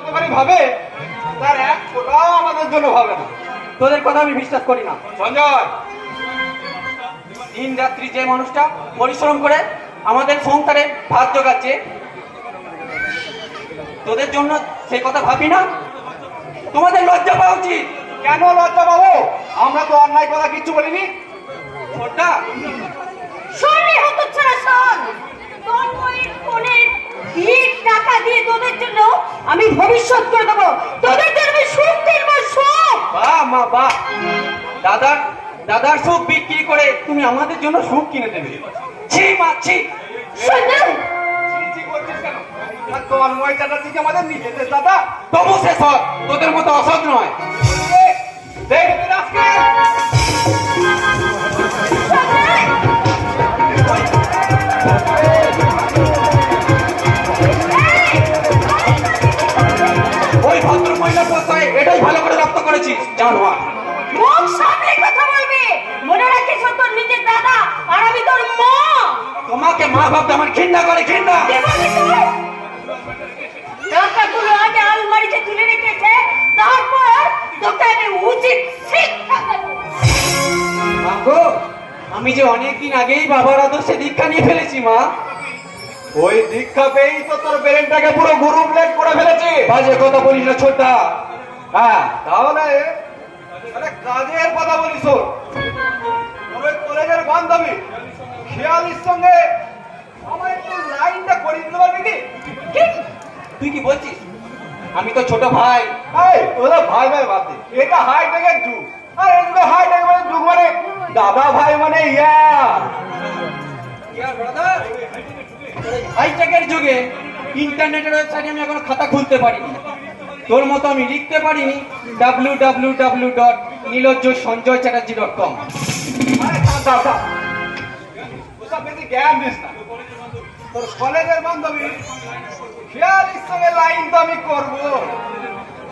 যতখানি ভাবে তার এক ফোঁটাও আমাদের জন্য ভাবে না। তোদের কথা আমি বিশ্বাস করি না। সঞ্জয়, দিন রাত্রি যে মানুষটা পরিশ্রম করে আমাদের সংসারে ভাত জোগাচ্ছে, তোদের জন্য সেই কথা ভাবি না? তোমাদের লজ্জা পাওয়া উচিত। কেন লজ্জা পাবো? আমরা তো অন্যায় কথা কিচ্ছু বলিনি। ছোট্টা, শোনে হতচ্ছাড়া শোন, তোর বইয়ের ফোনের ভিড় টাকা দিয়ে তোদের জন্য আমি ভবিষ্যৎ করে দেবো, তোদের জন্য আমি সুখ কিনবো, সুখ। বাহ মা বাহ, দাদার সুখ বিক্রি করে তুমি আমাদের জন্য সুখ কিনে দেবে? ছি মা ছি। সঞ্জয়, ছি করছিস কেন? আর তন্ময় চ্যাটার্জিকে আমাদের নিজেদের দাদা। তবু সে সৎ, তোদের মতো অসৎ নয়। দেখবি আজকে ওই ভদ্র মহিলা পোস্তায় এটাই ভালো করে রপ্ত করেছিস জানোয়ার। মুখ সামনে কথা বলবি, মনে রাখিস ও তোর নিজের দাদা আর আমি তোর মা। তোমাকে মা ভাবতে আমার ঘৃণা করে, ঘৃণা। কি বললি তুই? টাকাগুলো আগে আলমারিতে তুলে রেখেছে, তারপর তোকে আমি উচিত শিক্ষা দেবো। মা গো, আমি যে অনেকদিন আগেই বাবার আদর্শে দীক্ষা নিয়ে ফেলেছি মা। ওই দীক্ষা পেয়েই তো তোর ব্রেনটাকে পুরো গুরু প্লেট করে ফেলেছি। বাজে কথা বলিস না ছোট্টা। হ্যাঁ, তাহলে কাজের কথা বলিস। তোর ওই কলেজের বান্ধবী খেয়ালির সঙ্গে আমার একটু লাইনটা করিয়ে দিতে পারবি কি? তুই কি বলছিস? আমি তো ছোট ভাই। এই ওরা ভাই ভাই বাদ দে, এটা হাইটেকের যুগ। আর এগুলো হাইটেক মানে যুগ মানে দাদা ভাই মানে ইয়ার। হাইটেকের যুগে ইন্টারনেটের ওয়েবসাইটে আমি এখনো খাতা খুলতে পারিনি। তোর মতো আমি লিখতে পারিনি www.nilojjoysonjoychatterjee.com। আরে থাম থাম থাম, ওসব বেশি জ্ঞান দিস না। তোর কলেজের বান্ধবী খেয়ালির সঙ্গে লাইন তো আমি করবো,